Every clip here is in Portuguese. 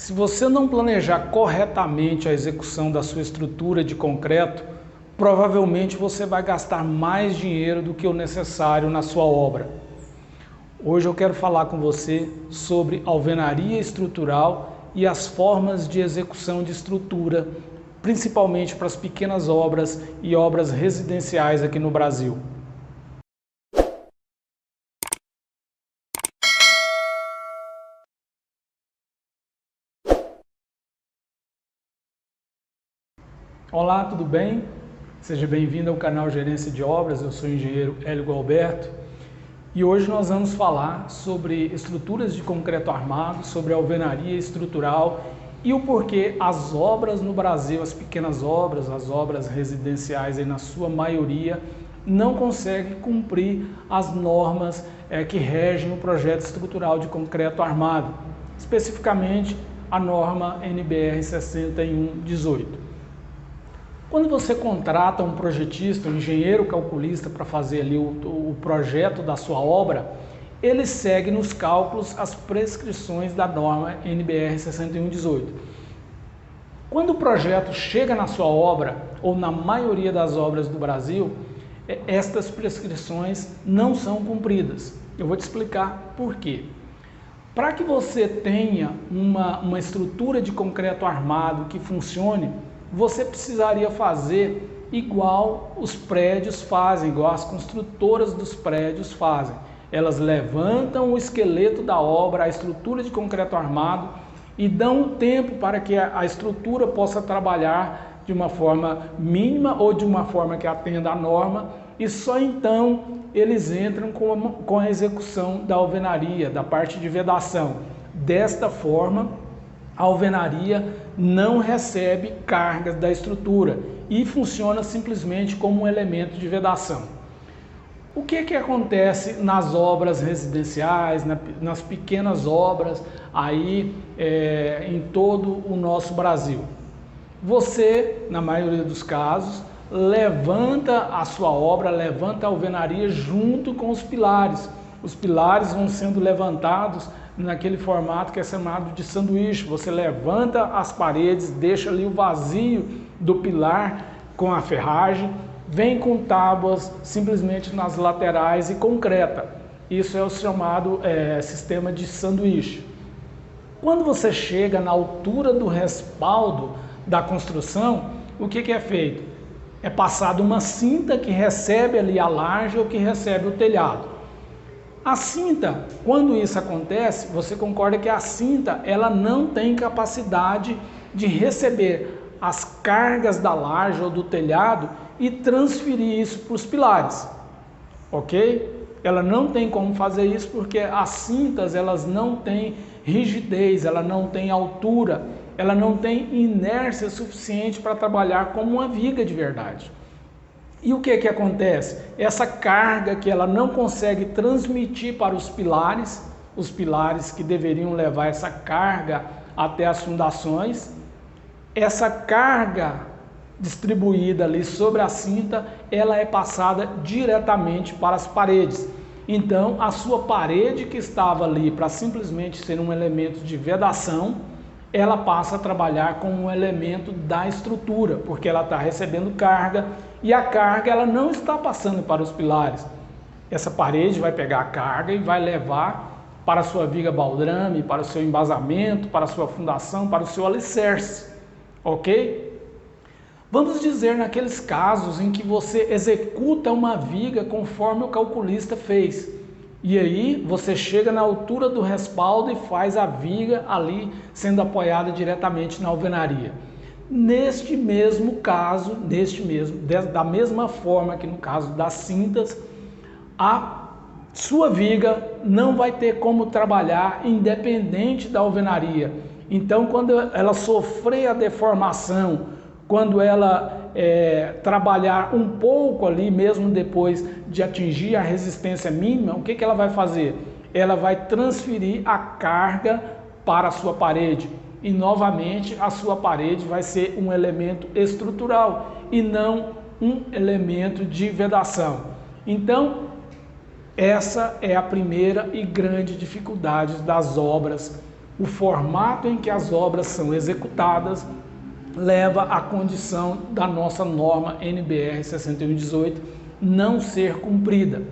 Se você não planejar corretamente a execução da sua estrutura de concreto, provavelmente você vai gastar mais dinheiro do que o necessário na sua obra. Hoje eu quero falar com você sobre alvenaria estrutural e as formas de execução de estrutura, principalmente para as pequenas obras e obras residenciais aqui no Brasil. Olá, tudo bem? Seja bem-vindo ao canal Gerência de Obras, eu sou o engenheiro Hélio Gualberto e hoje nós vamos falar sobre estruturas de concreto armado, sobre alvenaria estrutural e o porquê as obras no Brasil, as pequenas obras, as obras residenciais aí na sua maioria, não conseguem cumprir as normas que regem o projeto estrutural de concreto armado, especificamente a norma NBR 6118. Quando você contrata um projetista, um engenheiro calculista para fazer ali o projeto da sua obra, ele segue nos cálculos as prescrições da norma NBR 6118. Quando o projeto chega na sua obra, ou na maioria das obras do Brasil, estas prescrições não são cumpridas. Eu vou te explicar por quê. Para que você tenha uma estrutura de concreto armado que funcione, você precisaria fazer igual os prédios fazem, igual as construtoras dos prédios fazem. Elas levantam o esqueleto da obra, a estrutura de concreto armado e dão um tempo para que a estrutura possa trabalhar de uma forma mínima ou de uma forma que atenda à norma e só então eles entram com a execução da alvenaria, da parte de vedação. Desta forma, a alvenaria não recebe cargas da estrutura e funciona simplesmente como um elemento de vedação. O que acontece nas obras residenciais, nas pequenas obras aí em todo o nosso Brasil? Você, na maioria dos casos, levanta a sua obra, levanta a alvenaria junto com os pilares. Os pilares vão sendo levantados naquele formato que é chamado de sanduíche. Você levanta as paredes, deixa ali o vazio do pilar com a ferragem, vem com tábuas simplesmente nas laterais e concreta. Isso é o chamado sistema de sanduíche. Quando você chega na altura do respaldo da construção, o que é feito? É passado uma cinta que recebe ali a laje ou que recebe o telhado. A cinta, quando isso acontece, você concorda que a cinta ela não tem capacidade de receber as cargas da laje ou do telhado e transferir isso para os pilares, ok? Ela não tem como fazer isso porque as cintas elas não têm rigidez, ela não tem altura, ela não tem inércia suficiente para trabalhar como uma viga de verdade. E o que acontece? Essa carga que ela não consegue transmitir para os pilares que deveriam levar essa carga até as fundações, essa carga distribuída ali sobre a cinta, ela é passada diretamente para as paredes. Então, a sua parede que estava ali para simplesmente ser um elemento de vedação, ela passa a trabalhar como um elemento da estrutura, porque ela está recebendo carga e a carga ela não está passando para os pilares. Essa parede vai pegar a carga e vai levar para a sua viga baldrame, para o seu embasamento, para a sua fundação, para o seu alicerce, ok? Vamos dizer naqueles casos em que você executa uma viga conforme o calculista fez. E aí você chega na altura do respaldo e faz a viga ali sendo apoiada diretamente na alvenaria. Neste mesmo caso, da mesma forma que no caso das cintas, a sua viga não vai ter como trabalhar independente da alvenaria. Então, quando ela sofrer a deformação, quando ela trabalhar um pouco ali, mesmo depois de atingir a resistência mínima, o que ela vai fazer? Ela vai transferir a carga para a sua parede e novamente a sua parede vai ser um elemento estrutural e não um elemento de vedação. Então, essa é a primeira e grande dificuldade das obras o formato em que as obras são executadas leva à condição da nossa norma NBR 6118 não ser cumprida.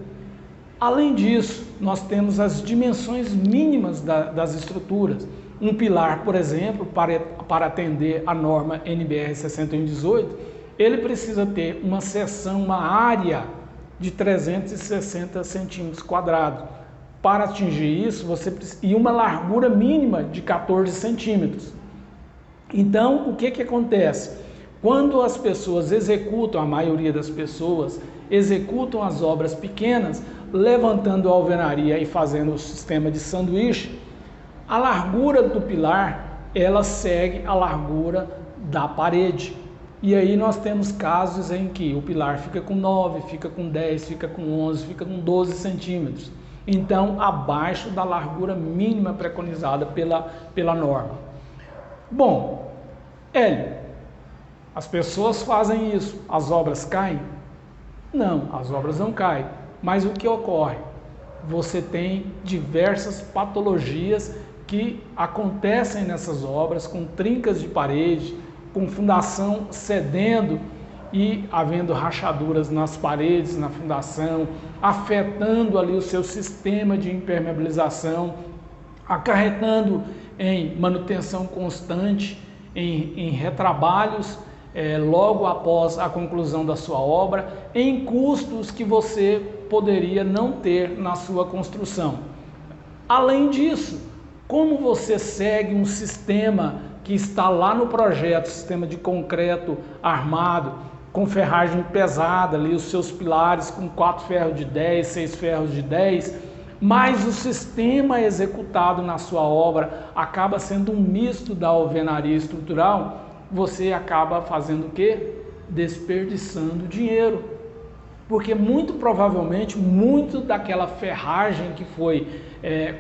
Além disso, nós temos as dimensões mínimas das estruturas. Um pilar, por exemplo, para atender a norma NBR 6118, ele precisa ter uma seção, uma área de 360 centímetros quadrados. Para atingir isso, você precisa, e uma largura mínima de 14 centímetros. Então, o que acontece? Quando as pessoas executam, a maioria das pessoas executam as obras pequenas, levantando a alvenaria e fazendo o sistema de sanduíche, a largura do pilar, ela segue a largura da parede. E aí nós temos casos em que o pilar fica com 9, fica com 10, fica com 11, fica com 12 centímetros. Então, abaixo da largura mínima preconizada pela norma. Bom, Hélio, as pessoas fazem isso, as obras caem? Não, as obras não caem. Mas o que ocorre? Você tem diversas patologias que acontecem nessas obras, com trincas de parede, com fundação cedendo e havendo rachaduras nas paredes, na fundação, afetando ali o seu sistema de impermeabilização, acarretando em manutenção constante, em retrabalhos logo após a conclusão da sua obra, em custos que você poderia não ter na sua construção. Além disso, como você segue um sistema que está lá no projeto, sistema de concreto armado, com ferragem pesada, ali os seus pilares com 4 ferros de 10, 6 ferros de 10, mas o sistema executado na sua obra acaba sendo um misto da alvenaria estrutural, você acaba fazendo o quê? Desperdiçando dinheiro. Porque muito provavelmente, muito daquela ferragem que foi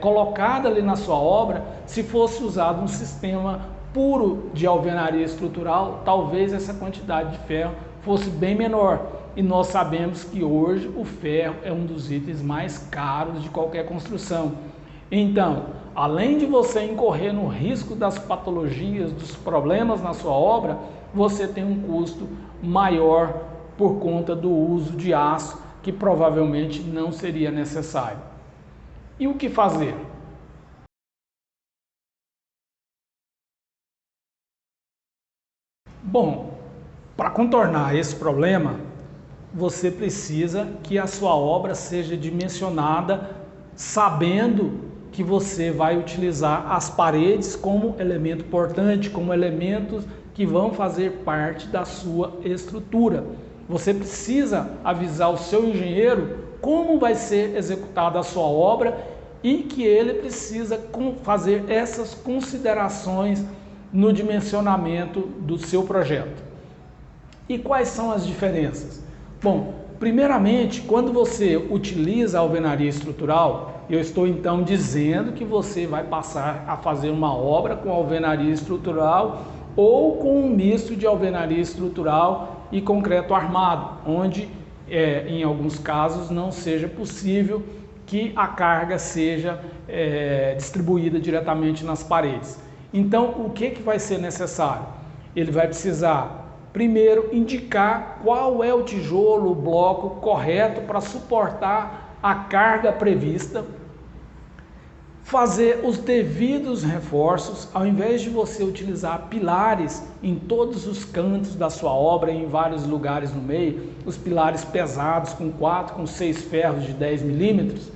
colocada ali na sua obra, se fosse usado um sistema puro de alvenaria estrutural, talvez essa quantidade de ferro fosse bem menor. E nós sabemos que hoje o ferro é um dos itens mais caros de qualquer construção. Então, além de você incorrer no risco das patologias, dos problemas na sua obra, você tem um custo maior por conta do uso de aço, que provavelmente não seria necessário. E o que fazer? Bom, para contornar esse problema, você precisa que a sua obra seja dimensionada sabendo que você vai utilizar as paredes como elemento portante, como elementos que vão fazer parte da sua estrutura. Você precisa avisar o seu engenheiro como vai ser executada a sua obra e que ele precisa fazer essas considerações no dimensionamento do seu projeto. E quais são as diferenças? Bom, primeiramente, quando você utiliza a alvenaria estrutural, eu estou então dizendo que você vai passar a fazer uma obra com alvenaria estrutural ou com um misto de alvenaria estrutural e concreto armado, onde em alguns casos não seja possível que a carga seja distribuída diretamente nas paredes. Então, o que vai ser necessário? Ele vai precisar, primeiro, indicar qual é o tijolo, o bloco correto para suportar a carga prevista, fazer os devidos reforços, ao invés de você utilizar pilares em todos os cantos da sua obra, em vários lugares no meio, os pilares pesados com 4, com 6 ferros de 10 milímetros,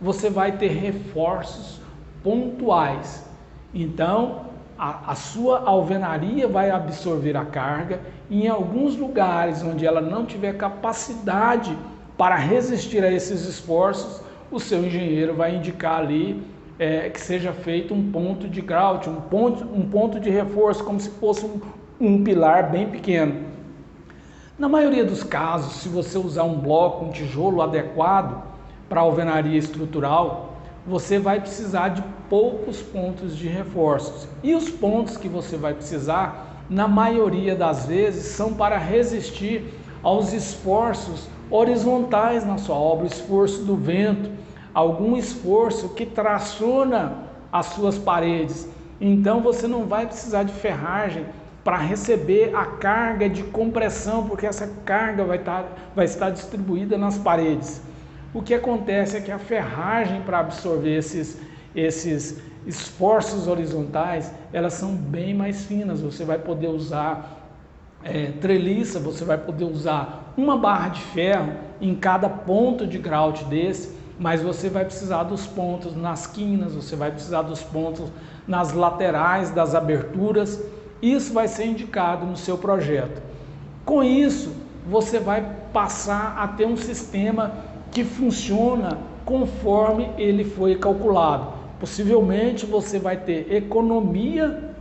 você vai ter reforços pontuais. Então, a sua alvenaria vai absorver a carga e em alguns lugares onde ela não tiver capacidade para resistir a esses esforços, o seu engenheiro vai indicar ali que seja feito um ponto de grout, um ponto de reforço, como se fosse um pilar bem pequeno. Na maioria dos casos, se você usar um bloco, um tijolo adequado para alvenaria estrutural, você vai precisar de poucos pontos de reforços. E os pontos que você vai precisar, na maioria das vezes, são para resistir aos esforços horizontais na sua obra, o esforço do vento, algum esforço que traciona as suas paredes. Então você não vai precisar de ferragem para receber a carga de compressão, porque essa carga vai estar distribuída nas paredes. O que acontece é que a ferragem para absorver esses esforços horizontais, elas são bem mais finas. Você vai poder usar treliça, você vai poder usar uma barra de ferro em cada ponto de grout desse, mas você vai precisar dos pontos nas quinas, você vai precisar dos pontos nas laterais das aberturas. Isso vai ser indicado no seu projeto. Com isso, você vai passar a ter um sistema que funciona conforme ele foi calculado. Possivelmente você vai ter economia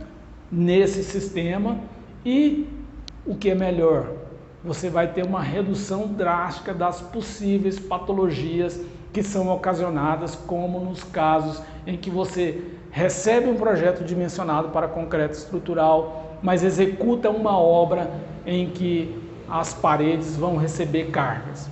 nesse sistema e, o que é melhor, você vai ter uma redução drástica das possíveis patologias que são ocasionadas, como nos casos em que você recebe um projeto dimensionado para concreto estrutural, mas executa uma obra em que as paredes vão receber cargas.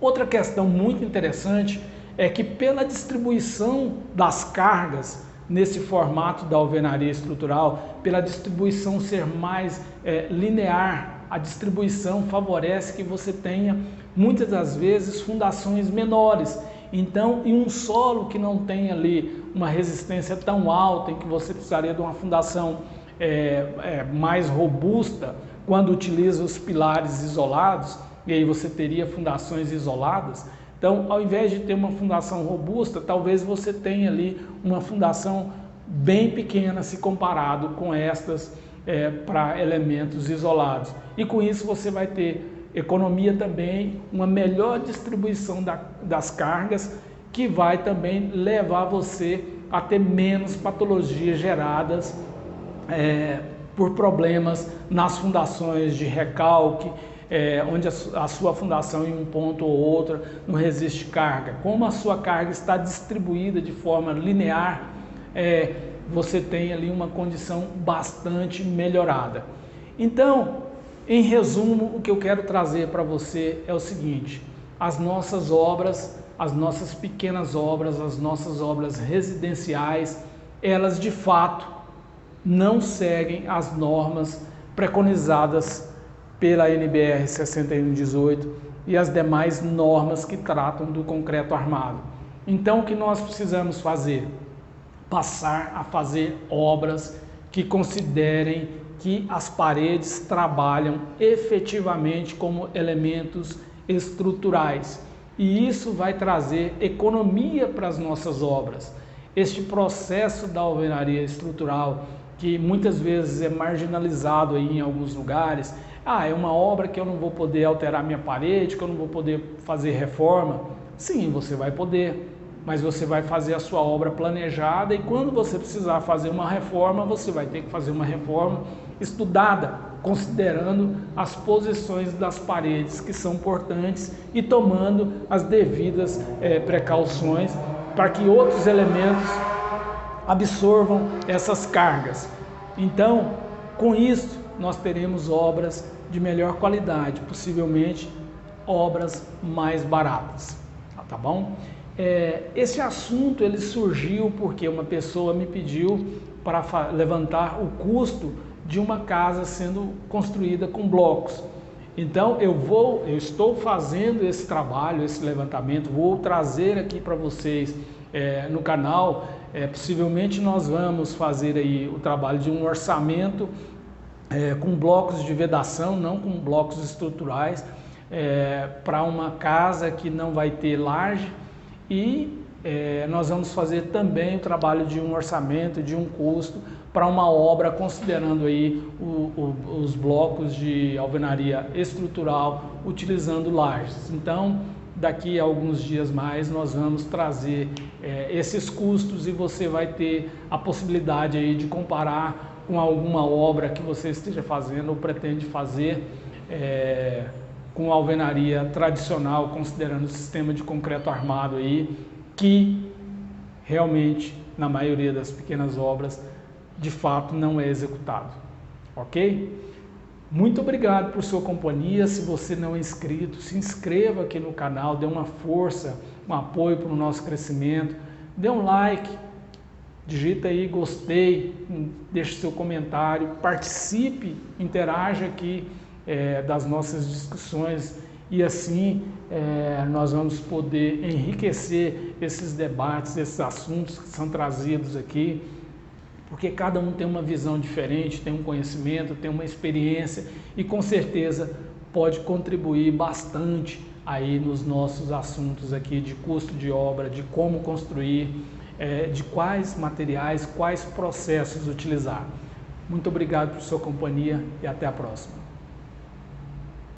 Outra questão muito interessante é que, pela distribuição das cargas nesse formato da alvenaria estrutural, pela distribuição ser mais linear, a distribuição favorece que você tenha muitas das vezes fundações menores. Então, em um solo que não tem ali uma resistência tão alta, em que você precisaria de uma fundação mais robusta, quando utiliza os pilares isolados, e aí você teria fundações isoladas. Então, ao invés de ter uma fundação robusta, talvez você tenha ali uma fundação bem pequena se comparado com estas para elementos isolados. E com isso você vai ter economia também, uma melhor distribuição das cargas, que vai também levar você a ter menos patologias geradas por problemas nas fundações de recalque, onde a sua fundação em um ponto ou outro não resiste carga. Como a sua carga está distribuída de forma linear, você tem ali uma condição bastante melhorada. Então, em resumo, o que eu quero trazer para você é o seguinte: as nossas obras, as nossas pequenas obras, as nossas obras residenciais, elas de fato não seguem as normas preconizadas pela NBR 6118 e as demais normas que tratam do concreto armado. Então, o que nós precisamos fazer? Passar a fazer obras que considerem que as paredes trabalham efetivamente como elementos estruturais. E isso vai trazer economia para as nossas obras. Este processo da alvenaria estrutural, que muitas vezes é marginalizado aí em alguns lugares, é uma obra que eu não vou poder alterar minha parede, que eu não vou poder fazer reforma. Sim, você vai poder, mas você vai fazer a sua obra planejada, e quando você precisar fazer uma reforma, você vai ter que fazer uma reforma estudada, considerando as posições das paredes que são importantes e tomando as devidas precauções para que outros elementos absorvam essas cargas. Então, com isso, nós teremos obras de melhor qualidade, possivelmente obras mais baratas, tá bom? Esse assunto ele surgiu porque uma pessoa me pediu para levantar o custo de uma casa sendo construída com blocos. Então eu estou fazendo esse trabalho, esse levantamento, vou trazer aqui para vocês no canal. Possivelmente nós vamos fazer aí o trabalho de um orçamento com blocos de vedação, não com blocos estruturais, para uma casa que não vai ter laje. E nós vamos fazer também o trabalho de um orçamento, de um custo para uma obra, considerando aí os blocos de alvenaria estrutural utilizando lajes. Então, daqui a alguns dias mais nós vamos trazer esses custos, e você vai ter a possibilidade aí de comparar com alguma obra que você esteja fazendo ou pretende fazer com alvenaria tradicional, considerando o sistema de concreto armado aí, que realmente, na maioria das pequenas obras, de fato não é executado. Ok? Muito obrigado por sua companhia. Se você não é inscrito, se inscreva aqui no canal, dê uma força, um apoio para o nosso crescimento, dê um like, digita aí gostei, deixe seu comentário, participe, interaja aqui das nossas discussões e assim nós vamos poder enriquecer esses debates, esses assuntos que são trazidos aqui, porque cada um tem uma visão diferente, tem um conhecimento, tem uma experiência e com certeza pode contribuir bastante aí nos nossos assuntos aqui de custo de obra, de como construir, de quais materiais, quais processos utilizar. Muito obrigado por sua companhia e até a próxima.